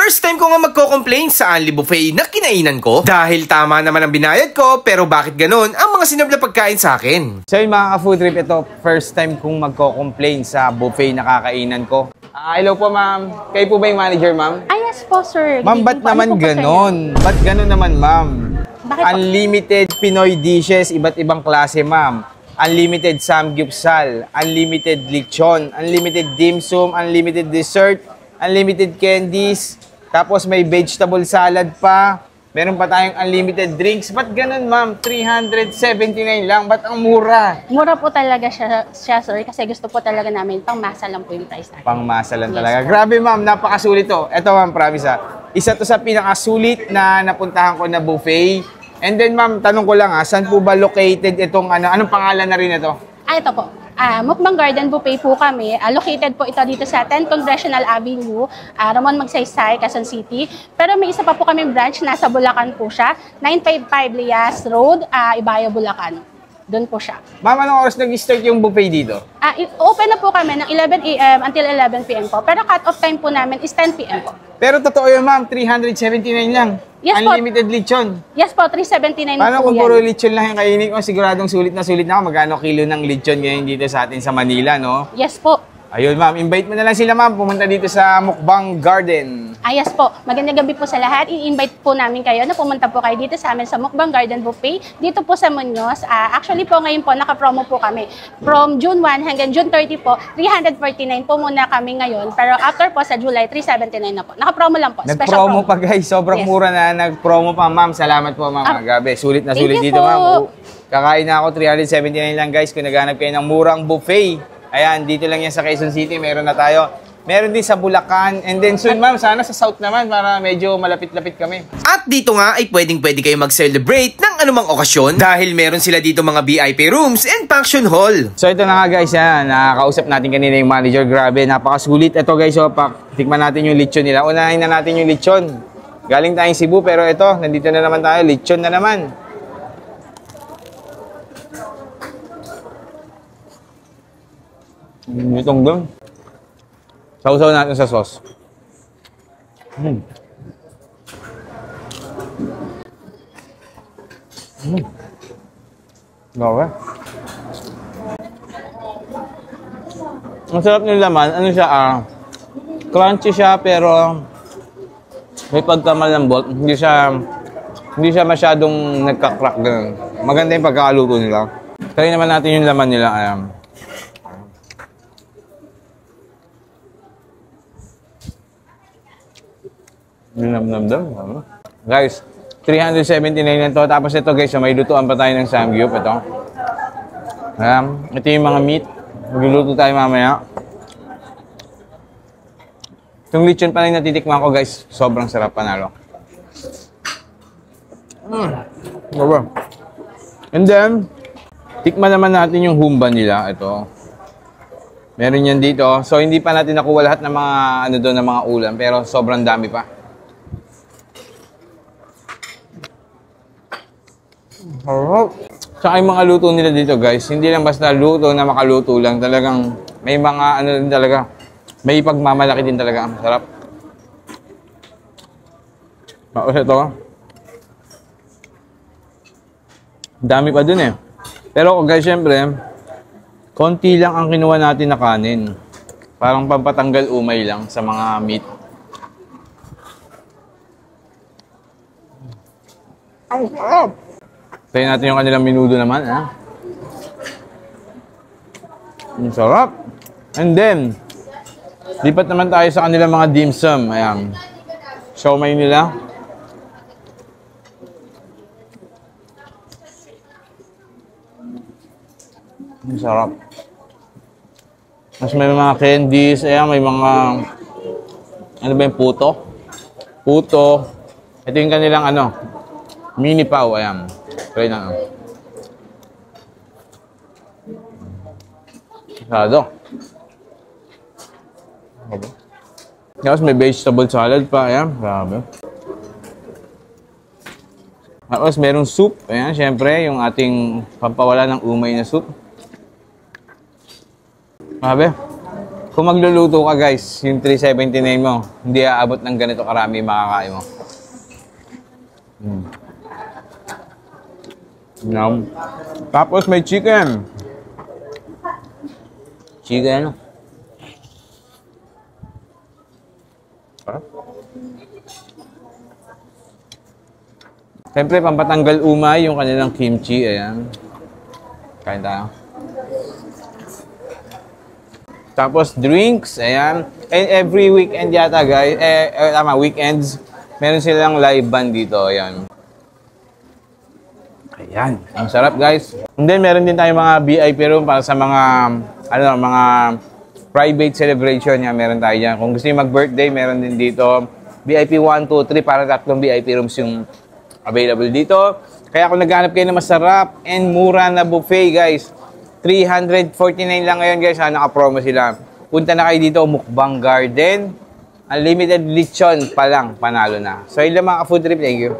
First time ko nga magko-complain sa Unli Buffet na kinainan ko. Dahil tama naman ang binayad ko, pero bakit ganun ang mga sinabla pagkain sa akin? So yun mga ka-food trip, ito first time kong magko-complain sa buffet na kakainan ko. Hello po ma'am. Kayo po ba yung manager ma'am? Yes po sir. Ma'am, ba't naman ganon? Ba't ganon naman ma'am? Unlimited Pinoy dishes, iba't ibang klase ma'am. Unlimited samgyupsal, unlimited lechon, unlimited dim sum, unlimited dessert, unlimited candies, tapos may vegetable salad pa. Meron pa tayong unlimited drinks. Ba't ganun, ma'am? 379 lang. Ba't ang mura? Mura po talaga siya sir, kasi gusto po talaga namin, pang-masa lang po yung price natin. Pang-masa lang talaga. Grabe, ma'am. Napakasulit to. Ito, ma'am, promise ha. Isa to sa pinakasulit na napuntahan ko na buffet. And then, ma'am, tanong ko lang ha, saan po ba located itong, anong pangalan na rin ito? Ito po. Mukbang Garden Buffet po kami. Located po ito dito sa 10 Congressional Avenue, Ramon Magsaysay, Quezon City. Pero may isa pa po kami branch, nasa Bulacan po siya. 955 Lias Road, Ibaya, Bulacan. Doon po siya. Ma'am, anong oras nag-start yung buffet dito? Open na po kami ng 11 a.m. until 11 p.m. po. Pero cut-off time po namin is 10 p.m. po. Pero totoo yun, ma'am, 379 lang. Yes, unlimited lechon. Yes po, 379 Paano po kung yan. puro lechon lang yung kainin ko? Siguradong sulit na ako. Magkano kilo ng lechon ngayon dito sa atin sa Manila, no? Yes po. Ayun, ma'am. Invite mo na lang sila, ma'am. Pumunta dito sa Mukbang Garden. Yes po. Magandang gabi po sa lahat. I-invite po namin kayo na pumunta po kayo dito sa amin sa Mukbang Garden Buffet. Dito po sa Muñoz. Actually po, ngayon po, naka-promo po kami. From June 1 hanggang June 30 po, 349 po muna kami ngayon. Pero after po, sa July, 379 na po. Naka-promo lang po. Nag-promo pa, guys. Sobrang mura na. Nag-promo pa, ma'am. Salamat po, ma'am. Grabe. Sulit na sulit dito, ma'am. Kakain na ako, 379 lang, guys. Kung naghanap kayo ng murang buffet. Ayan, dito lang yan sa Quezon City. Meron na tayo. Meron din sa Bulacan. And then soon, ma'am, sana sa South naman para medyo malapit-lapit kami. At dito nga ay pwede kayo mag-celebrate ng anumang okasyon dahil meron sila dito mga VIP rooms and function hall. So ito na nga guys, nakakausap natin kanina yung manager. Grabe, napakasulit. Ito guys, tikman natin yung lechon nila. Unahin na natin yung lechon. Galing tayong Cebu pero ito, nandito na naman tayo. Lechon na naman. Itong doon. Sausaw natin sa sauce. Grabe. Ang sarap ng laman. Ano siya, crunchy siya pero may pagkamalambot. Hindi siya masyadong nagka-crack ganun. Maganda yung pagkakaluto nila. Try naman natin yung laman nila. Guys, 379 na to. Tapos ito guys, may lutuan pa tayo ng samgyup. Ito yung mga meat. Magluluto tayo mamaya. Itong lechon pa lang natitikman ko guys, sobrang sarap, panalo. And then, tikman naman natin yung humba nila. Ito. Meron yan dito. So, hindi pa natin nakuha lahat ng mga, ng mga ulam. Pero sobrang dami pa. Tsaka yung mga luto nila dito guys, hindi lang basta luto na makaluto lang. Talagang may mga din talaga. May pagmamalaki din talaga. Ang sarap. Tapos ito. Dami pa dun eh. Pero guys, syempre, konti lang ang kinuha natin na kanin. Parang pampatanggal umay lang sa mga meat. Ang sarap! Tayo natin yung kanilang minudo naman, Ang sarap. And then, lipat naman tayo sa kanilang mga dim sum. Ayan. Siomai nila. Ang sarap. Mas may mga candies. Ayan, may mga, ano ba yung puto? Puto. Ito yung kanilang, mini pao. Ayan. Try na. Sado. Tapos may vegetable salad pa. Ayan. Grabe. Tapos merong soup. Ayan. Siyempre, yung ating pampawala ng umay na soup. Grabe. Kung magluluto ka guys, yung 379 mo, hindi aabot ng ganito karami makakain mo. Yum. Tapos may chicken. Chicken. Siyempre, pampatanggal umay yung kanilang kimchi. Ayan. Kain tayo. Tapos drinks. Ayan. And every weekend yata guys, weekends, meron silang live band dito. Ayan. Ayan. Ang sarap guys. And then meron din tayong mga VIP room para sa mga, mga private celebration. Yan, meron tayo dyan. Kung gusto nyo mag-birthday, meron din dito. VIP 1, 2, 3, para 3 VIP rooms yung available dito. Kaya kung naghanap kayo ng masarap and mura na buffet guys, 349 lang ngayon guys, naka-promo sila. Punta na kayo dito, Mukbang Garden. Unlimited lechon pa lang, panalo na. So yun lang mga ka-food trip, thank you.